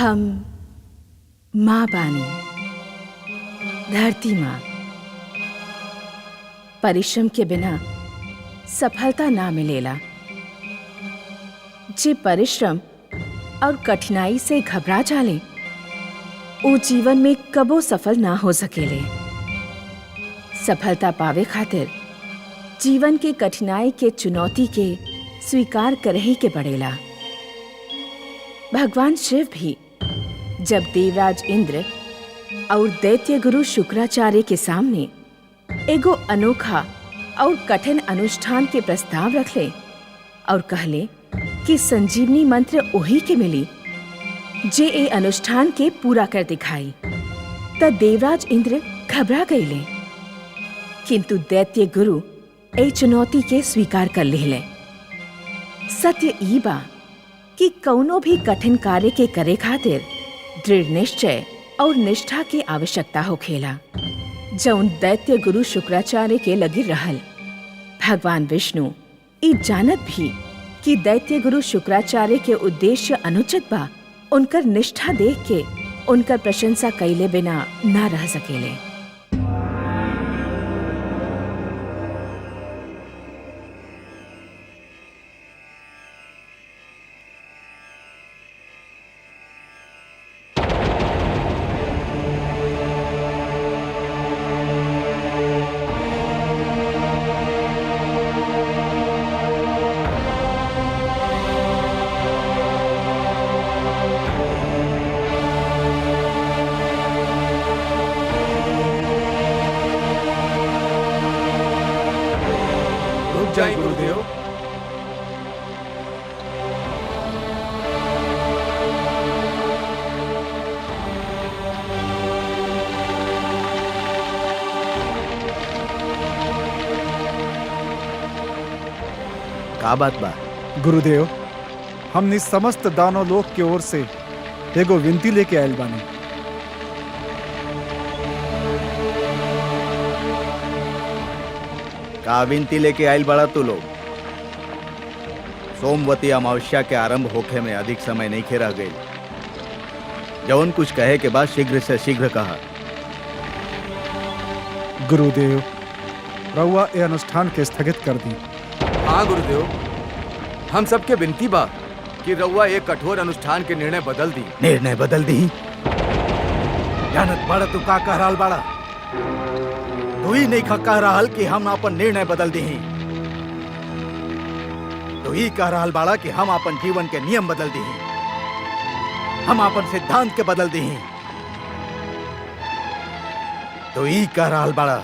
हम माँ बानी, धरती माँ। परिश्रम के बिना सफलता ना मिलेला। जे परिश्रम और कठिनाई से घबरा जाले, वो जीवन में कबो सफल ना हो सकेले। सफलता पावे खातिर जीवन के कठिनाई के चुनौती के स्वीकार करही के पड़ेला। भगवान शिव भी जब देवराज इंद्र और दैत्य गुरु शुक्राचार्य के सामने एगो अनोखा और कठिन अनुष्ठान के प्रस्ताव रखले और कहले कि संजीवनी मंत्र ओही के मिली जे ए अनुष्ठान के पूरा कर दिखाई, त देवराज इंद्र घबरा गईले। किंतु दैत्य गुरु ए चुनौती के स्वीकार कर लेले। सत्य ई बा कि कौनो भी कठिन कार्य के करे खातिर दृढ़ निश्चय और निष्ठा की आवश्यकता होखेला, जौन दैत्य गुरु शुक्राचार्य के लगी रहल। भगवान विष्णु ई जानत भी कि दैत्य गुरु शुक्राचार्य के उद्देश्य अनुचित बा, उनकर निष्ठा देख के उनकर प्रशंसा कैले बिना ना रह सकेले। जय गुरुदेव। का बात बा? गुरुदेव, हमनी समस्त दानव लोक के ओर से एगो विनती लेके आयल बानी। का विनती लेके आयल बड़ा तू लोग? सोमवती अमावस्या के आरंभ होखे में अधिक समय नहीं रह गई। जौन कुछ कहे के बाद शीघ्र से शीघ्र कहा। गुरुदेव, रउआ ए अनुष्ठान के स्थगित कर दी। हाँ गुरुदेव, हम सबके विनती बा कि रउआ एक कठोर अनुष्ठान के निर्णय बदल दी। निर्णय बदल दी? जानत बड़ा तू का कह रहल बड़ा? तू ही नहीं कह रहल कि हम अपन निर्णय बदल दी। तू ही कह रहल बाड़ा कि हम अपन जीवन के नियम बदल दी, हम अपन सिद्धांत के बदल दी। तू ही कह रहल बाड़ा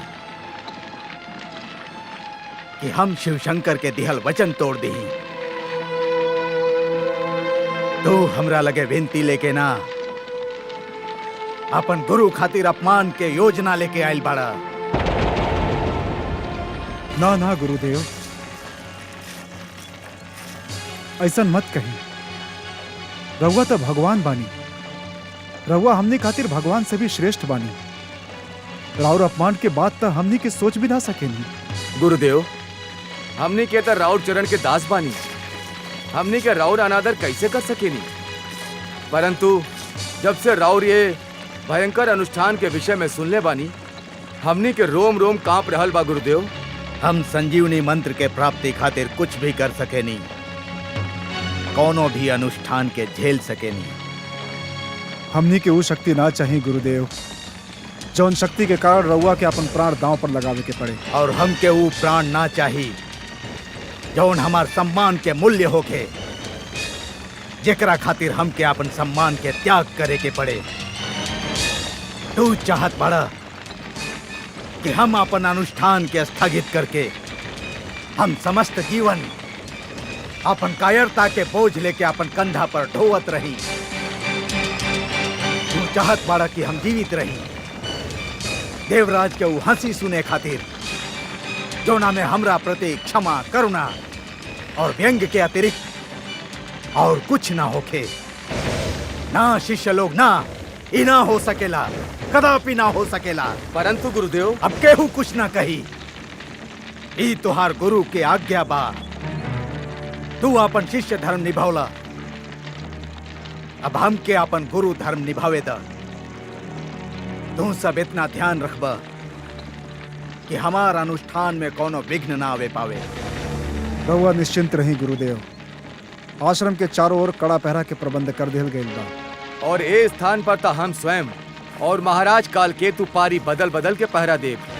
कि हम शिव शंकर के दिहल वचन तोड़ दी। तू हमरा लगे विनती लेके ना, अपन गुरु खातिर अपमान के योजना लेके आयल बाड़ा। ना ना गुरुदेव, ऐसन मत कही। रउआ तो भगवान बानी। रउआ हमने खातिर भगवान से भी श्रेष्ठ बानी। राउर अपमान के बाद तो हमनी के सोच भी ना सकेनी। गुरुदेव, हमने के तर राउर चरण के दास बानी, हमने के राउर अनादर कैसे कर सकेनी? परंतु जब से राउर ये भयंकर अनुष्ठान के विषय में सुनले बानी, हमने के रोम रोम कांप रहल बा। गुरुदेव, हम संजीवनी मंत्र के प्राप्ति खातिर कुछ भी कर सकेनी, कोनो भी अनुष्ठान के झेल सकेनी। हमनी के वो शक्ति ना चाहिए गुरुदेव, जौन शक्ति के कारण रउआ के अपन प्राण दांव पर लगावे के पड़े। और हम के वो प्राण ना चाहिए जौन हमार सम्मान के मूल्य होके, जेकरा खातिर हम के अपन सम्मान के त्याग करे के पड़े। तू चाहत बड़ा कि हम अपन अनुष्ठान के स्थगित करके हम समस्त जीवन अपन कायरता के बोझ लेके अपन कंधा पर ढोवत रही। तू चाहत बड़ा कि हम जीवित रही, देवराज के वो हंसी सुने खातिर जोना में हमरा प्रति क्षमा, करुणा और व्यंग के अतिरिक्त और कुछ ना होखे। ना शिष्य लोग, ना ई ना हो सकेला, कदापि ना हो सकेला। परंतु गुरुदेव, अब केहू कुछ ना कही। ई तुहार गुरु के आज्ञा बा। तू अपन शिष्य धर्म निभौला, अब हमके अपन गुरु धर्म निभावे द। तू सब इतना ध्यान रखबा कि हमार अनुष्ठान में कोनो विघ्न ना आवे पावे। रउआ निश्चिंत रही गुरुदेव। आश्रम के चारों ओर कड़ा पहरा के प्रबंध कर दिल गईल बा। और ए स्थान पर तो हम स्वयं और महाराज काल केतु पारी बदल बदल के पहरा देव।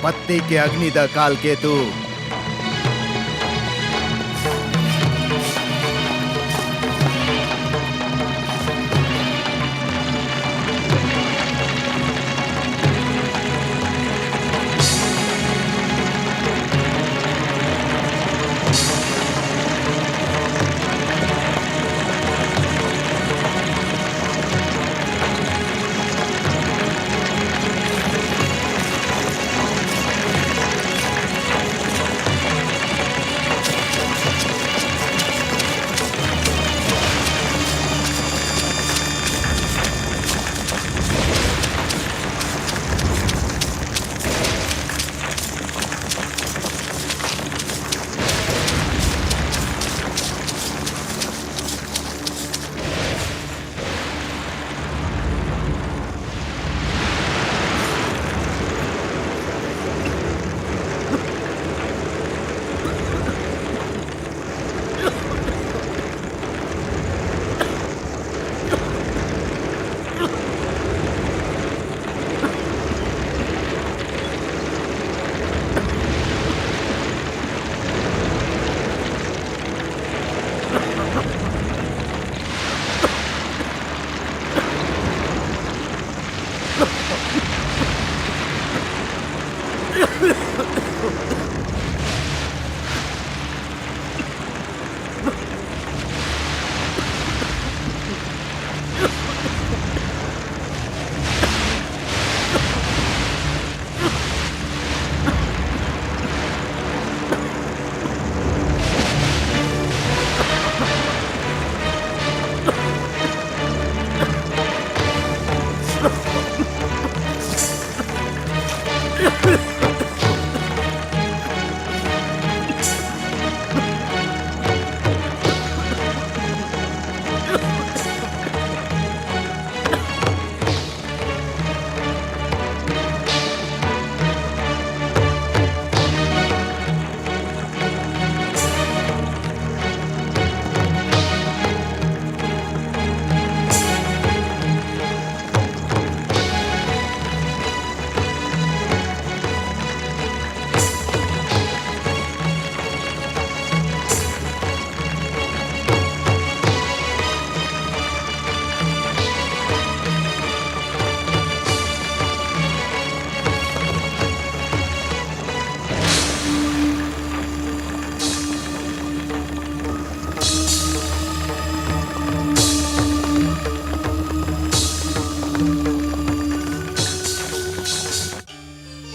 पत्ती के अग्नि द काल केतु।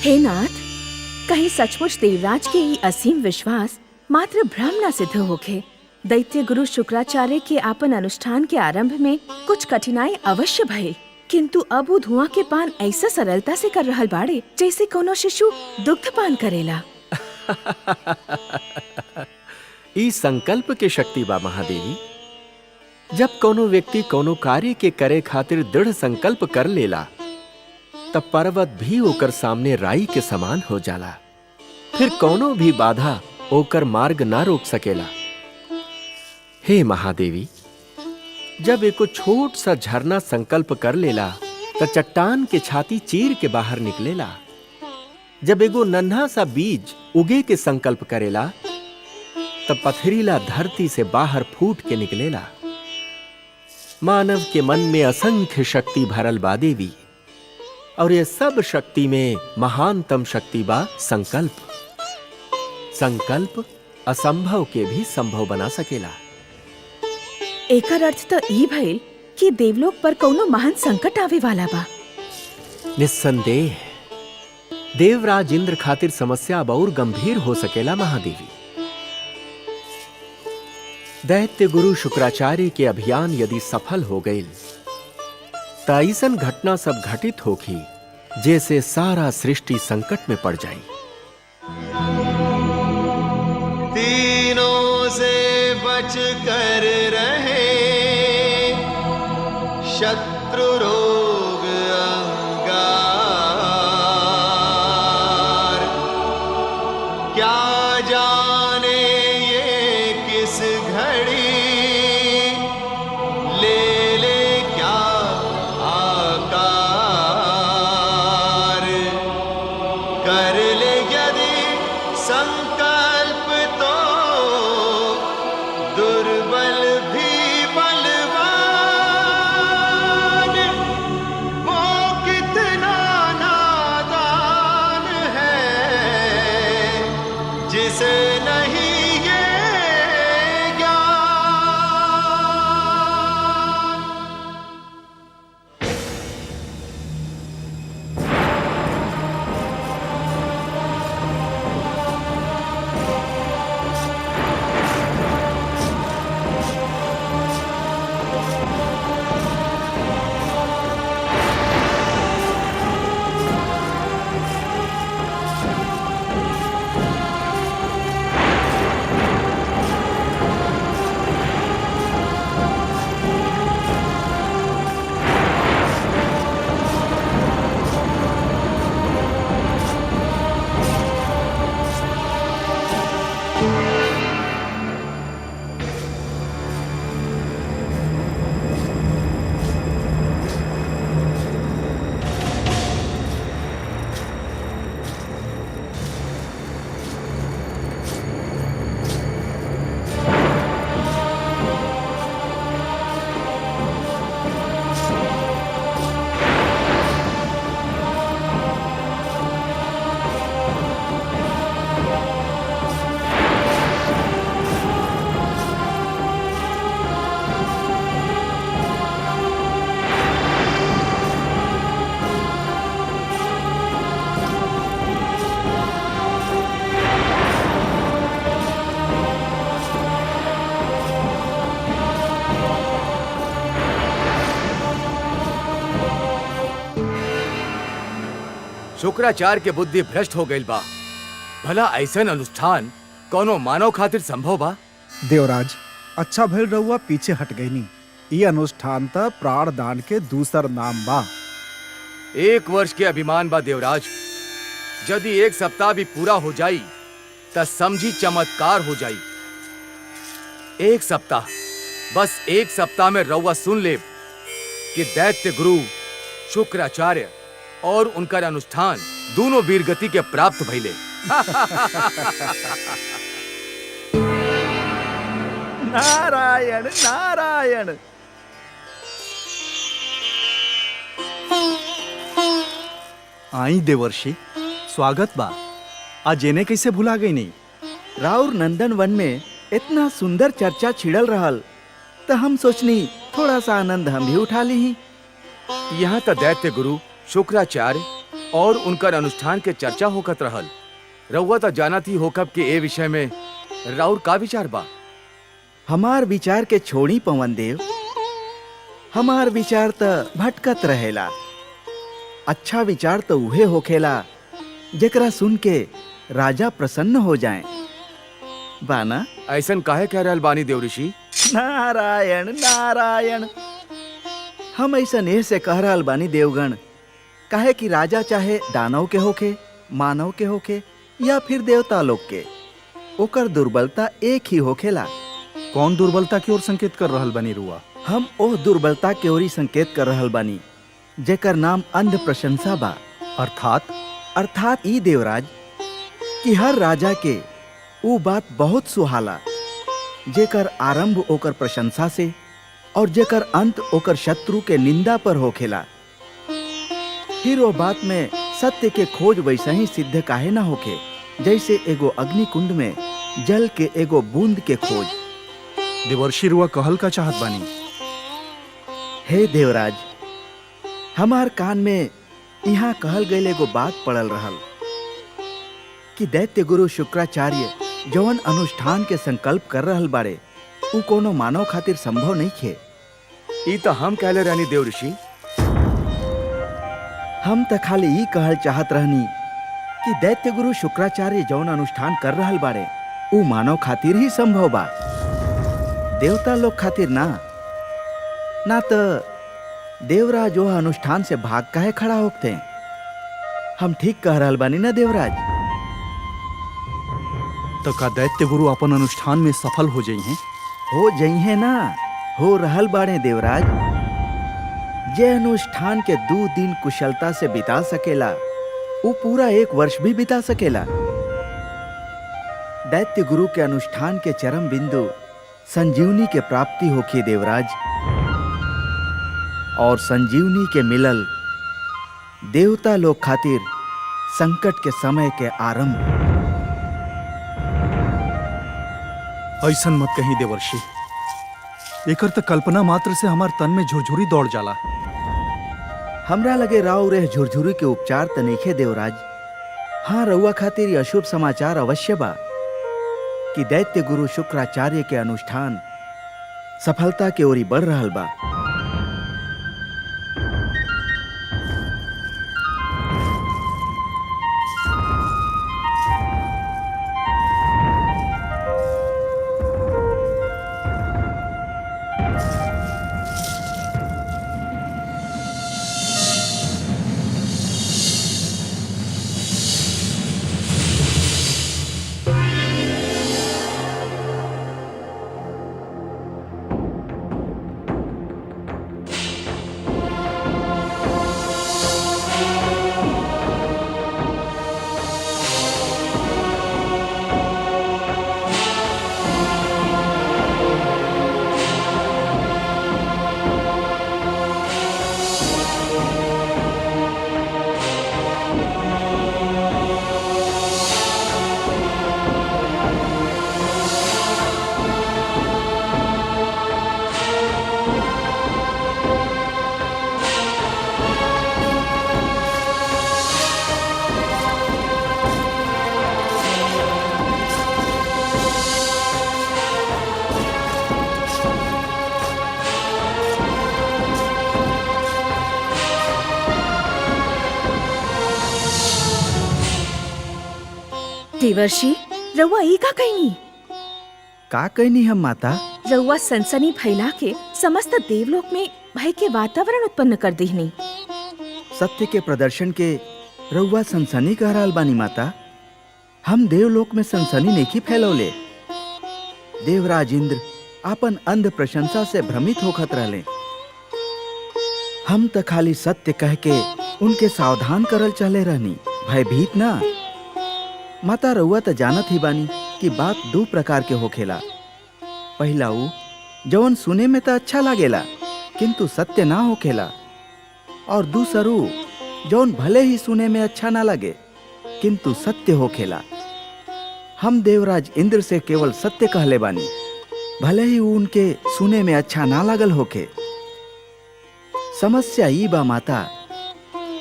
हे नाथ, कहीं सचमुच देवराज के ई असीम विश्वास मात्र भ्रम न सिद्ध होखे। दैत्य गुरु शुक्राचार्य के आपन अनुष्ठान के आरंभ में कुछ कठिनाई अवश्य भइल, किंतु अब वो धुआं के पान ऐसा सरलता से कर रहल बाड़े जैसे कोनो शिशु दुग्ध पान करेला। ई संकल्प के शक्ति बा महादेवी। जब कोनो व्यक्ति कोनो कार्य के करे खातिर दृढ़ संकल्प कर लेला तब पर्वत भी ओकर सामने राई के समान हो जाला। फिर कोनो भी बाधा ओकर मार्ग ना रोक सकेला। हे महादेवी, जब एको छोट सा झरना संकल्प कर लेला तो चट्टान के छाती चीर के बाहर निकलेला। जब एगो नन्हा सा बीज उगे के संकल्प करेला तब पथरीला धरती से बाहर फूट के निकलेला। मानव के मन में असंख्य शक्ति भरल बा देवी, और ये सब शक्ति में महानतम शक्ति बा संकल्प। संकल्प असंभव के भी संभव बना सकेला। एकर अर्थ तो ई भइल कि देवलोक पर कौनो महान संकट आवे वाला बा। निस्संदेह देवराज इंद्र खातिर समस्या अब और गंभीर हो सकेला महादेवी। दैत्य गुरु शुक्राचार्य के अभियान यदि सफल हो गई तो ऐसन घटना सब घटित होगी जैसे सारा सृष्टि संकट में पड़ जाई। तीनों से बच कर रहे, शत्रु रोग अंगार, क्या जाने ये किस घड़ी ले ले क्या आकार, कर ले यदि संकल्प तो दुर्बल भी बलवान, वो कितना नादान है जिसे नहीं ये ज्ञान। शुक्राचार्य के बुद्धि भ्रष्ट हो गई बा। भला ऐसन अनुष्ठान कोनो मानव खातिर संभव बा? देवराज, अच्छा भइल रहुआ पीछे हट गई नी। ये अनुष्ठान त प्राण दान के दूसर नाम बा। 1 वर्ष के अभिमान बा देवराज। यदि 1 सप्ताह भी पूरा हो जाई त समझी चमत्कार हो जाई। 1 सप्ताह, बस 1 सप्ताह में रउआ सुन ले कि दैत्य गुरु शुक्राचार्य और उनका अनुष्ठान दोनों वीरगति के प्राप्त भइले। नारायण नारायण। आई देवर्षि, स्वागत बा। आज एने कैसे भुला गई नहीं? राउर नंदन वन में इतना सुंदर चर्चा छिड़ल रहल तो हम सोचनी थोड़ा सा आनंद हम भी उठा ली। यहाँ त दैत्य गुरु शुक्राचार्य और उनका अनुष्ठान के चर्चा होकत रहल। रउआ त जानत ही होकब के ए विषय में राउर का विचार बा? हमार विचार के छोड़ी पवन देव, हमार विचार त भटकत रहेला। अच्छा विचार तो उहे होखेला जेकरा सुन के राजा प्रसन्न हो जाए। बाना ऐसन काहे कह रहल बानी देव ऋषि? नारायण नारायण। हम ऐसन ऐसे कह रहल बानी देवगण, काहे कि राजा चाहे दानव के होके, मानव के होके या फिर देवता लोग के, ओकर दुर्बलता एक ही होखेला। कौन दुर्बलता की ओर संकेत कर रहल बनी रुआ? हम ओह दुर्बलता के ओरी संकेत कर रहल बानी जेकर नाम अंध प्रशंसा बा। अर्थात ई देवराज कि हर राजा के वो बात बहुत सुहाला जेकर आरंभ ओकर प्रशंसा से और जेकर अंत ओकर शत्रु के निंदा पर होखेला। फिर वो बात में सत्य के खोज वैसा ही सिद्ध काहे ना होखे जैसे एगो अग्नि कुंड में जल के एगो बूंद के खोज। देवर्षि रुआ कहल का चाहत बानी? हे देवराज, हमार कान में यहाँ कहल गए एगो बात पड़ल रहल कि दैत्य गुरु शुक्राचार्य जौन अनुष्ठान के संकल्प कर रहल बाड़े उ कोनो मानव खातिर संभव नहीं खे। ई तो हम कहले रहनी देव ऋषि। हम तो खाली ई कहल चाहत रहनी कि दैत्य गुरु शुक्राचार्य जौन अनुष्ठान कर रहल बाड़े उ मानव खातिर ही संभव बा, देवता लोग खातिर ना। ना तो देवराज जो अनुष्ठान से भाग काहे खड़ा होते हैं? हम ठीक कह रहल बानी ना देवराज? तो का दैत्य गुरु अपन अनुष्ठान में सफल हो जाई हैं? हो जई है ना, हो रहल बाड़े देवराज। जे अनुष्ठान के 2 दिन कुशलता से बिता सकेला वो पूरा 1 वर्ष भी बिता सकेला। दैत्य गुरु के अनुष्ठान के चरम बिंदु संजीवनी के प्राप्ति होखी देवराज, और संजीवनी के मिलल देवता लोग खातिर संकट के समय के आरंभ। ऐसन मत कही देवर्षि, एकर तो कल्पना मात्र से हमार तन में झुरझुरी दौड़ जाला। हमरा लगे राव रह झुरझुरी के उपचार त नइखे देवराज। हाँ, रउआ खातिर ये अशुभ समाचार अवश्य बा कि दैत्य गुरु शुक्राचार्य के अनुष्ठान सफलता के ओरी बढ़ रहल बा। देवर्षि, रउआ ई का कहनी? का कहनी हम माता? रउआ सनसनी फैला के समस्त देवलोक में भय के वातावरण उत्पन्न कर दीहनी। सत्य के प्रदर्शन के रउआ सनसनी कह रहल बानी माता? हम देवलोक में सनसनी नहीं फैलौले। देवराज इंद्र अपन अंध प्रशंसा से भ्रमित होखत रहले। हम तो खाली सत्य कह के उनके सावधान करल चले रहनी, भयभीत ना। माता, रउआ तो जानत ही बानी कि बात 2 प्रकार के होखेला। पहला उ जवन सुने में तो अच्छा लागेला किंतु सत्य ना होखेला, और दूसरू जौन भले ही सुने में अच्छा ना लगे किंतु सत्य होखेला। हम देवराज इंद्र से केवल सत्य कहले बानी, भले ही वो उनके सुने में अच्छा ना लागल होखे। समस्या ई बा माता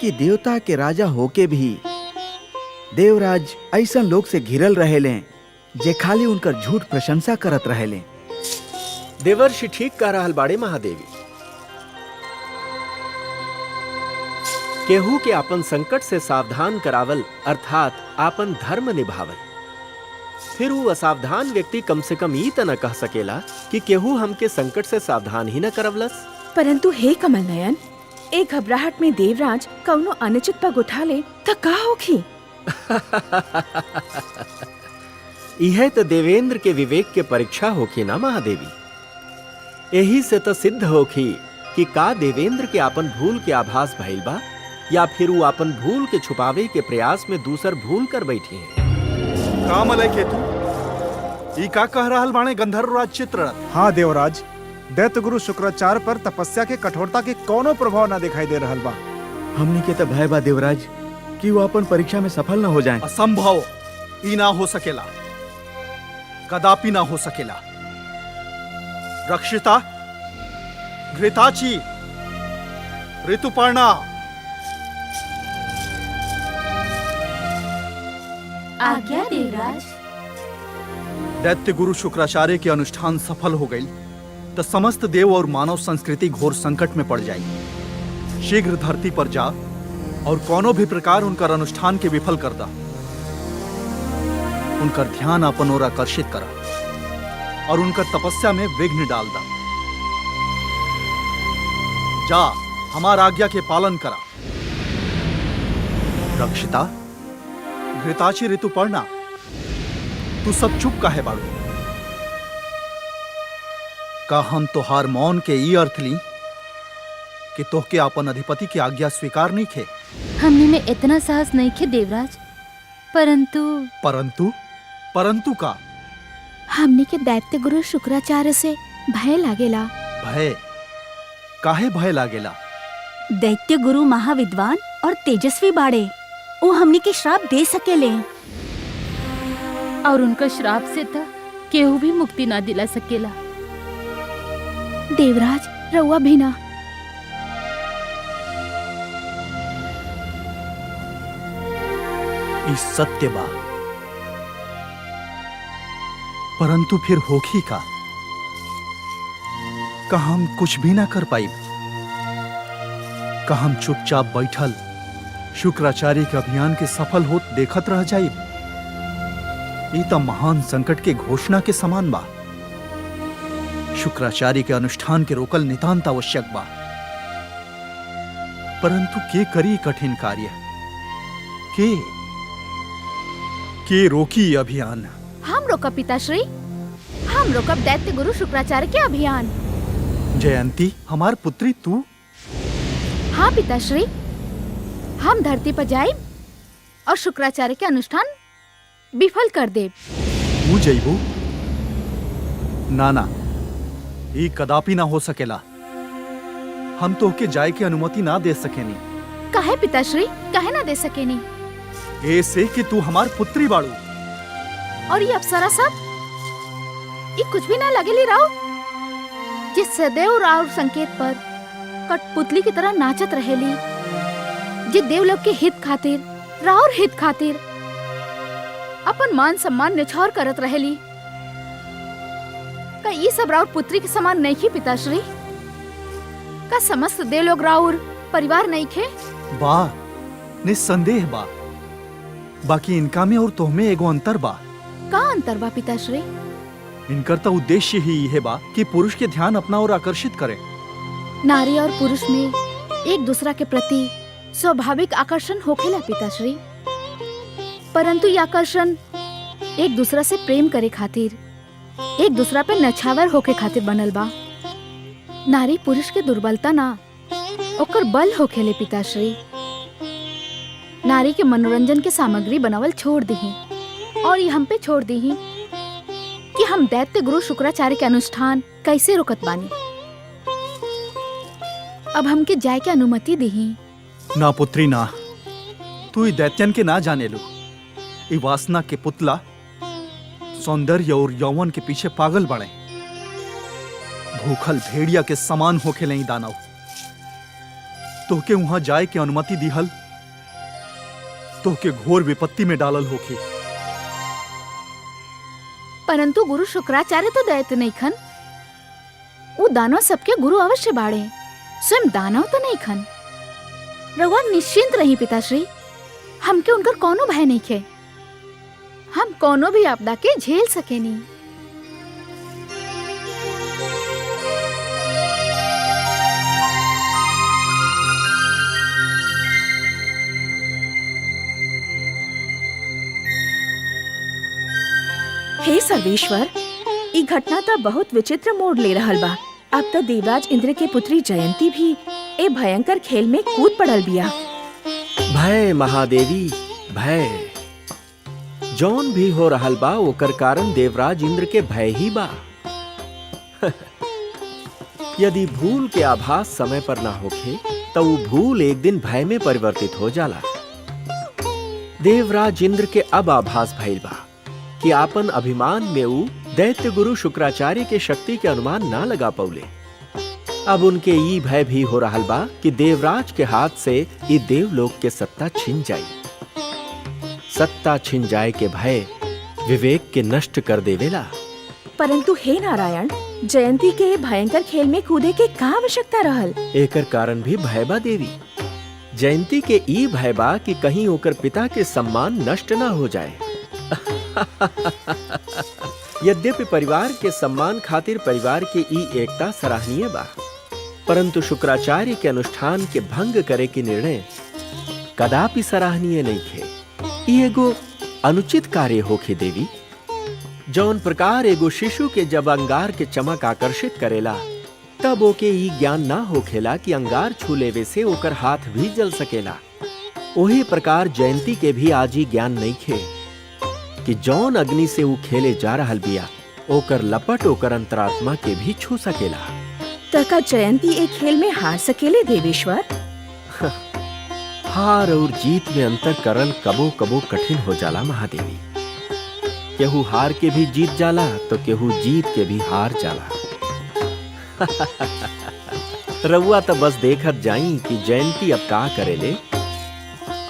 कि देवता के राजा होके भी देवराज ऐसा लोग से घिरल रहेले जे खाली उनकर झूठ प्रशंसा करत रहेले। देवर्षि ठीक कह रहल बाड़े महादेवी। केहू के आपन संकट से सावधान करावल अर्थात आपन धर्म निभावल। फिर वो असावधान व्यक्ति कम से कम ई त न कह सकेला कि केहू हमके संकट से सावधान ही न करवलस। परंतु हे कमल नयन, एक घबराहट में देवराज कौनो अनुचित पग उठा ले तो का होखी? यह तो देवेंद्र के विवेक के परीक्षा होखी ना महादेवी। यही से तो सिद्ध होखी कि का देवेंद्र के आपन भूल के आभास भइल बा या फिर वो आपन भूल के छुपावे के प्रयास में दूसर भूल कर बैठी है। काम अलय केतु, ई का कह रहल बाणे गंधर्व राज चित्ररथ? हाँ देवराज, दैत्य गुरु शुक्राचार्य पर तपस्या के कठोरता के कोनो प्रभाव ना दिखाई दे रहल बा। हमनी के तो भय बा देवराज कि वो अपन परीक्षा में सफल न हो जाए। असंभव, ई ना हो सकेला, कदापि ना हो सकेला। रक्षिता, घृताची, ऋतुपर्णा, आज्ञा देवराज। दैत्य गुरु शुक्राचार्य के अनुष्ठान सफल हो गई तो समस्त देव और मानव संस्कृति घोर संकट में पड़ जाएगी। शीघ्र धरती पर जा और कोनो भी प्रकार उनकर अनुष्ठान के विफल कर दा। उनकर ध्यान अपन ओर आकर्षित करा और उनकर तपस्या में विघ्न डाल दा। जा, हमार आज्ञा के पालन करा। रक्षिता, घृताची, ऋतुपर्णा, तू सब चुप काहे बाड़ू? का हम तोहार मौन के ई अर्थ ली कि तोहके अपन अधिपति की आज्ञा स्वीकार नहीं खे? हमने में इतना साहस नहीं खे देवराज, परंतु परंतु का? हमने के दैत्य गुरु शुक्राचार्य से भय लागेला। भय? काहे भय लागेला? दैत्य गुरु महाविद्वान और तेजस्वी बाड़े, वो हमने के श्राप दे सकेले और उनका श्राप से तो केहू भी मुक्ति ना दिला सकेला। देवराज, रउआ भी ना। ई सत्य बा, परंतु फिर होखी का? का हम कुछ भी ना कर पाई? का हम चुपचाप बैठल शुक्राचार्य के अभियान के सफल होत देखत रह जाई? ई तो महान संकट के घोषणा के समान बा। शुक्राचार्य के अनुष्ठान के रोकल नितांत आवश्यक बा, परंतु के करी कठिन कार्य? के रोकी अभियान? हम रोकब पिताश्री, हम रोकब दैत्य गुरु शुक्राचार्य के अभियान। जयंती, हमार पुत्री तू? हाँ पिताश्री, हम धरती पर जाए और शुक्राचार्य के अनुष्ठान विफल कर दे। तू जइबू? ना, ई कदापि ना हो सकेला। हम तोहके जाए की अनुमति ना दे सकेनी। काहे पिताश्री, काहे ना दे सकेनी? ऐसे कि तू हमार पुत्री बाड़ू। और ये अप्सरा सब, ये कुछ भी ना लगेली राव, जिस सदैव राव संकेत पर कठपुतली की तरह नाचत रहेली, जे देवलोक के हित खातिर, राउर हित खातिर अपन मान सम्मान निछावर करत रहेली। का ये सब राउर पुत्री के समान नहीं खे पिताश्री? का समस्त देवलोक राउर परिवार नहीं खे? बा, निस्संदेह बा, बाकी इनका में और तोहमें एगो अंतर बा। का अंतर बा पिताश्री? इनकर तो उद्देश्य ही यह बा कि पुरुष के ध्यान अपना और आकर्षित करे। नारी और पुरुष में एक दूसरा के प्रति स्वाभाविक आकर्षण होखेला पिताश्री, परंतु ये आकर्षण एक दूसरा से प्रेम करे खातिर, एक दूसरा पे नछावर होके खातिर बनल बा। नारी पुरुष के दुर्बलता ना, ओकर बल होखेले पिताश्री। नारी के मनोरंजन के सामग्री बनावल छोड़ दही और ये हम पे छोड़ दही कि हम दैत्य गुरु शुक्राचार्य के अनुष्ठान कैसे रोकत बानी। अब हमके जाए के अनुमति दही। ना पुत्री ना, तू ई दैत्यन के ना जाने लो। ई वासना के पुतला सौंदर्य और यौवन के पीछे पागल बने। भूखल भेड़िया के समान होके नहीं दानव। तोहके वहां जाए के अनुमति दिहल तोहके घोर विपत्ति में डालल होके। परंतु गुरु शुक्राचार्य तो दैत्य नहीं खन, वो दानव सबके गुरु अवश्य बाड़े, स्वयं दानव तो नहीं खन। रघुआ निश्चिंत रही पिताश्री, हमके उनकर कोनो भय नहीं खे। हम कोनो भी आपदा के झेल सकेनी। हे सर्वेश्वर, ई घटना तो बहुत विचित्र मोड़ ले रहल बा। अब तो देवराज इंद्र के पुत्री जयंती भी ए भयंकर खेल में कूद पड़ल बिया। भय महादेवी भय। जौन भी हो रहल बा ओकर कारण देवराज इंद्र के भय ही बा। यदि भूल के आभास समय पर ना होखे तो वो भूल एक दिन भय में परिवर्तित हो जाला। देवराज इंद्र के अब आभास भइल बा कि आपन अभिमान में वो दैत्य गुरु शुक्राचार्य के शक्ति के अनुमान ना लगा पौले। अब उनके ई भय भी हो रहल बा कि देवराज के हाथ से ई देवलोक के सत्ता छिन जाई। सत्ता छिन जाए के भय विवेक के नष्ट कर देवेला। परंतु हे नारायण, जयंती के भयंकर खेल में कूदे के का आवश्यकता रहल? एकर कारण भी भय बा देवी। जयंती के ई भय बा कि कहीं ओकर पिता के सम्मान नष्ट ना हो जाए। यद्यपि परिवार के सम्मान खातिर परिवार के ई एकता सराहनीय बा, परंतु शुक्राचार्य के अनुष्ठान के भंग करे के निर्णय कदापि सराहनीय नहीं थे। ई एगो अनुचित कार्य होखे देवी। जौन प्रकार एगो शिशु के जब अंगार के चमक आकर्षित करेला तब ओके ई ज्ञान ना होखेला कि अंगार छू लेवे से ओकर हाथ भी जल सकेला, वही प्रकार जयंती के भी आज ही ज्ञान नहीं खे कि जौन अग्नि से वो खेले जा रहल बिया ओकर लपट ओकर अंतरात्मा के भी छू सकेला। तका जयंती एक खेल में हार सकेले देवेश्वर? हार और जीत में अंतर करल कबो कबो कठिन हो जाला महादेवी। केहू हार के भी जीत जाला तो केहू जीत के भी हार जाला। रउआ तो बस देखत जाई कि जयंती अब का करेले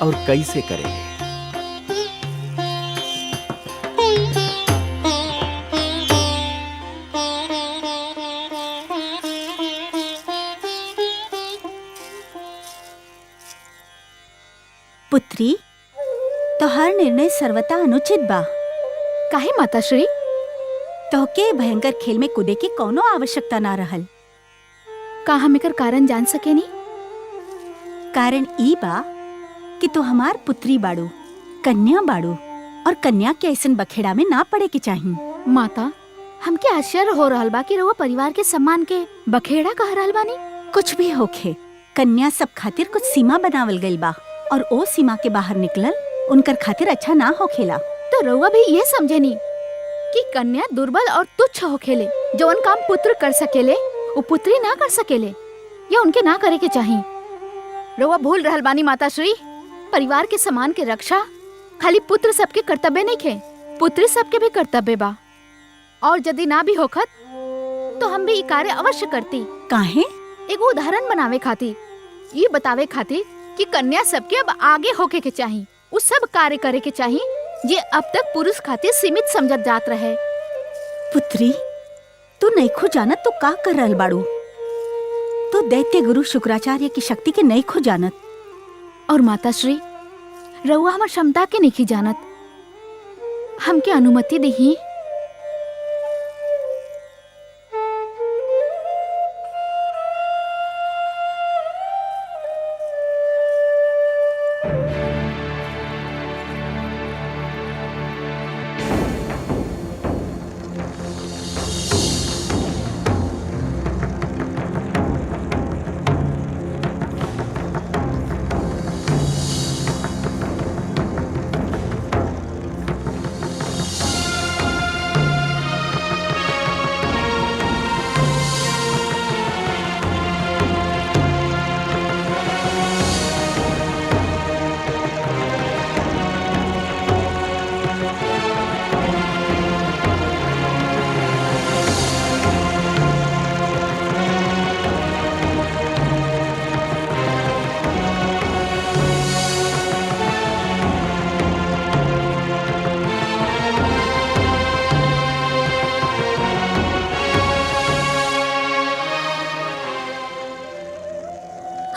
और कैसे करेले। पुत्री, तोहार निर्णय सर्वथा अनुचित बा। काहे माताश्री? तोहके भयंकर खेल में कूदे के कोनो आवश्यकता ना रहल। का हम एकर कारण जान सकेनी? कारण ई बा कि तू हमार पुत्री बाड़ू, कन्या बाड़ू, और कन्या के ऐसन बखेड़ा में ना पड़े के चाही। माता, हमके आश्चर्य हो रहल बा कि रउआ परिवार के सम्मान के बखेड़ा कह रहल बानी। कुछ भी होखे, कन्या सब खातिर कुछ सीमा बनावल गइल बा और ओ सीमा के बाहर निकलल उनकर खातिर अच्छा ना होखेला। तो रउआ भी ये समझेनी कि कन्या दुर्बल और तुच्छ होखेले। जौन काम पुत्र कर सकेले वो पुत्री ना कर सकेले या उनके ना करे के चाही। रउआ भूल रहल बानी माताश्री। परिवार के सम्मान के रक्षा खाली पुत्र सबके कर्तव्य नहीं खे, पुत्री सबके भी कर्तव्य बा। और यदि ना भी होखत तो हम भी ये कार्य अवश्य करती। काहे? एगो उदाहरण बनावे खातिर, ये बतावे खातिर कि कन्या सबके अब आगे होके के चाही, उस सब कार्य करे के चाही जे अब तक पुरुष खातिर सीमित समझत जात रहे। पुत्री, तू नईखो जानत तो का कर रहल बाड़ू? तू दैत्य गुरु शुक्राचार्य की शक्ति के नईखो जानत। और माताश्री, रउआ हमार क्षमता के नहीं जानत। हमके अनुमति दही।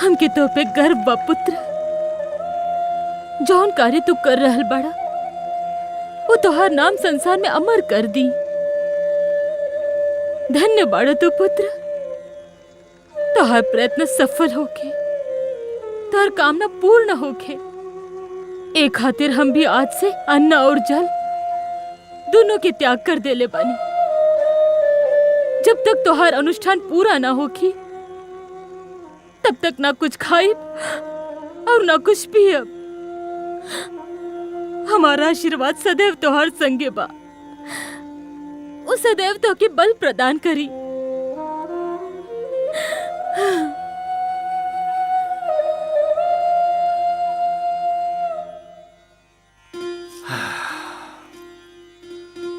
हमके तो पे गर्व बा पुत्र। जौन कार्य तू कर रहल बड़ा वो तोहार नाम संसार में अमर कर दी। धन्य बाड़ा तू पुत्र। तोहार प्रयत्न सफल होके, तोहार कामना पूर्ण होके। एक खातिर हम भी आज से अन्न और जल दोनों के त्याग कर देले बानी। जब तक तोहार अनुष्ठान पूरा ना होगी तब तक ना कुछ खाइब और ना कुछ पियब। हमारा आशीर्वाद सदैव तोहर संगे बा। वो सदैव तो के बल प्रदान करी।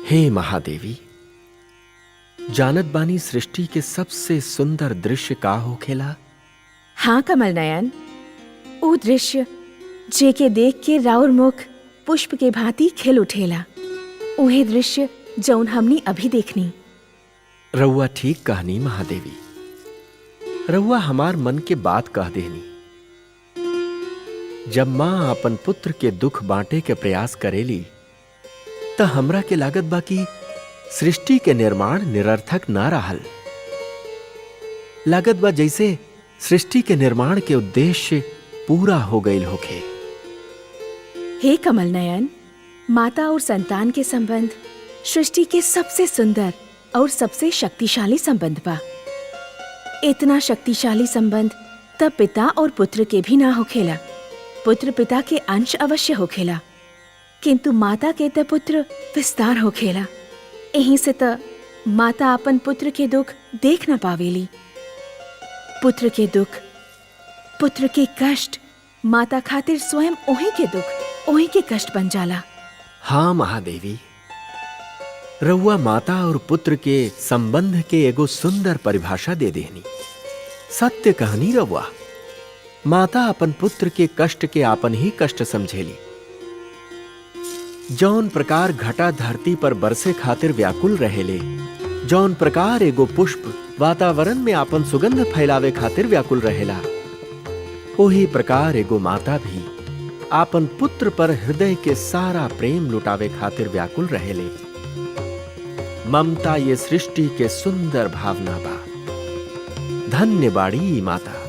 हे महादेवी, जानत बानी सृष्टि के सबसे सुंदर दृश्य का होखेला? हाँ कमल नयन, वो दृश्य जे के देख के राउर मुख पुष्प के भांति खिल उठेला, उहे दृश्य जौन हमनी अभी देखनी। रउआ ठीक कहनी महादेवी, रउआ हमार मन के बात कह देनी। जब माँ अपन पुत्र के दुख बांटे के प्रयास करेली त हमरा के लागत बा कि सृष्टि के निर्माण निरर्थक ना रहल। लागत बा जैसे सृष्टि के निर्माण के उद्देश्य पूरा हो गईल होखे। हे कमल नयन, माता और संतान के संबंध सृष्टि के सबसे सुंदर और सबसे शक्तिशाली संबंध बा। इतना शक्तिशाली संबंध तब पिता और पुत्र के भी ना होखेला। पुत्र पिता के अंश अवश्य होखेला, किंतु माता के त पुत्र विस्तार होखेला। यहीं से त माता अपन पुत्र के दुख देख न पावेली। पुत्र के दुख, पुत्र के कष्ट माता खातिर स्वयं ओही के दुख, ओही के कष्ट बन जाला। हाँ महादेवी, रउआ माता और पुत्र के संबंध के एगो सुंदर परिभाषा दे देनी। सत्य कहनी रउआ, माता अपन पुत्र के कष्ट के आपन ही कष्ट समझेली। जौन प्रकार घटा धरती पर बरसे खातिर व्याकुल रहेले, जौन प्रकार एगो पुष्प वातावरण में आपन सुगंध फैलावे खातिर व्याकुल रहेला, वही प्रकार एगो माता भी आपन पुत्र पर हृदय के सारा प्रेम लुटावे खातिर व्याकुल रहेले। ममता ये सृष्टि के सुंदर भावना बा। धन्य बाड़ी ई माता।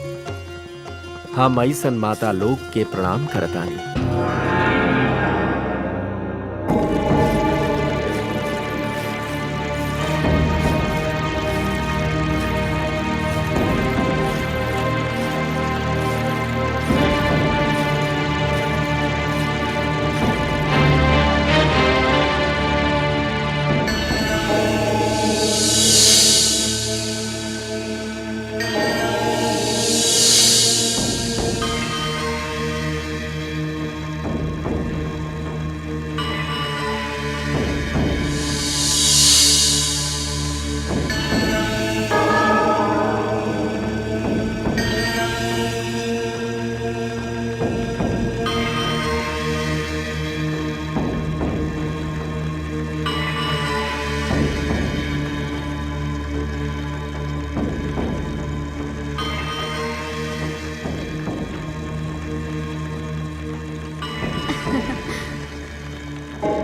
हम ऐसन माता लोग के प्रणाम करतानी।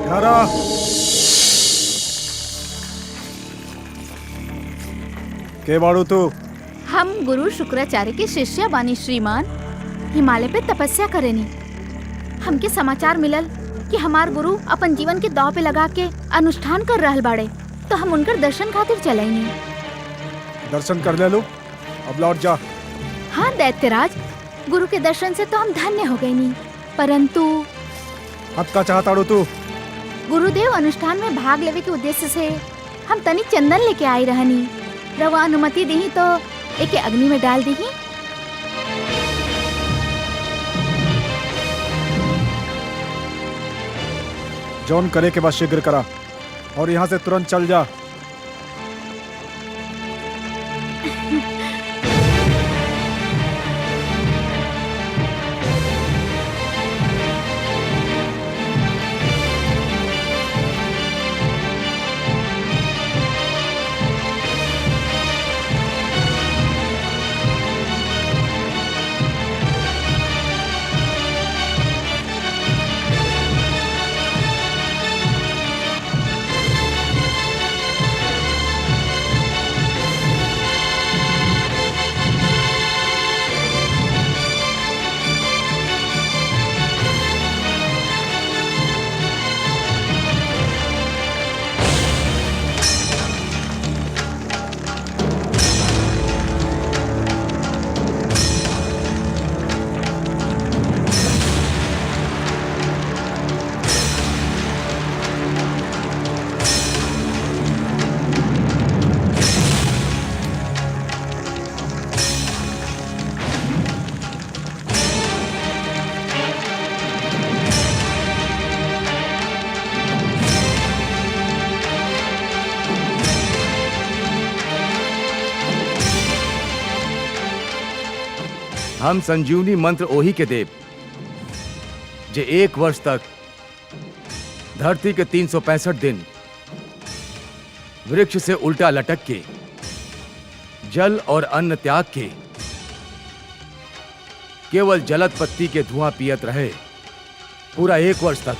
धारा के बाड़ू तू? हम गुरु शुक्राचार्य के शिष्य बानी श्रीमान। हिमालय पे तपस्या करेनी। हमके समाचार मिलल कि हमार गुरु अपन जीवन के दांव पे लगा के अनुष्ठान कर रहल बाड़े, तो हम उनकर दर्शन खातिर चलेनी। दर्शन कर ले लो, अब लौट जा। हाँ दैत्यराज, गुरु के दर्शन से तो हम धन्य हो गए नी, परंतु अब का चाहताड़ू तू? गुरुदेव अनुष्ठान में भाग लेवे के उद्देश्य से हम तनी चंदन लेके आई रहनी। रवा अनुमति दी तो एके अग्नि में डाल दी। जौन करे के बाद शीघ्र करा और यहाँ से तुरंत चल जा। हम संजीवनी मंत्र ओही के देव जे 1 वर्ष तक धरती के 365 दिन वृक्ष से उल्टा लटक के जल और अन्न त्याग के केवल जलद पत्ती के धुआं पियत रहे पूरा 1 वर्ष तक।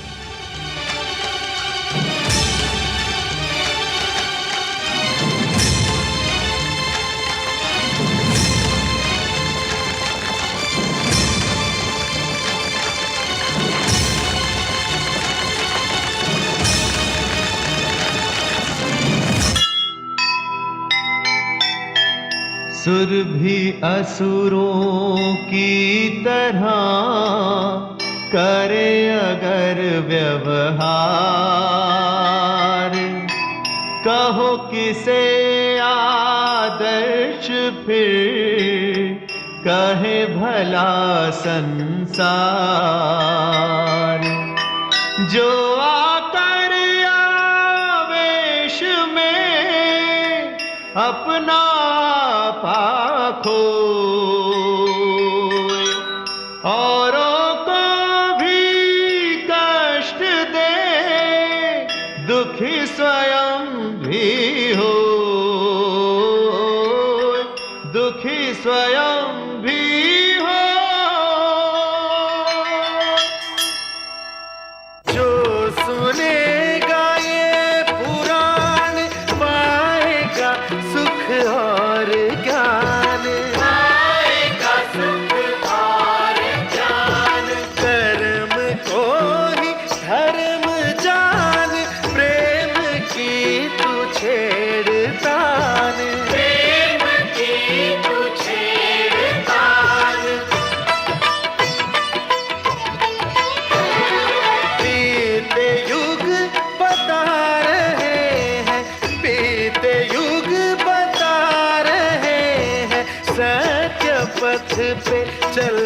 सुर भी असुरों की तरह करे अगर व्यवहार, कहो किसे आदर्श फिर कहे भला संसार। जो आकर आवेश में अपना पाखो औरों को भी कष्ट दे, दुखी स्वयं भी हो, दुखी स्वयं भी हो। जो सुनेगा ये पुराण पाएगा सुख और ज्ञान, पाएगा सुख और ज्ञान। कर्म को ही धर्म जान, प्रेम की तू छेड़तान, प्रेम की तू छेड़तान। बीते युग बता रहे हैं, बीते युग बता रहे हैं, सत्य पथ पे चल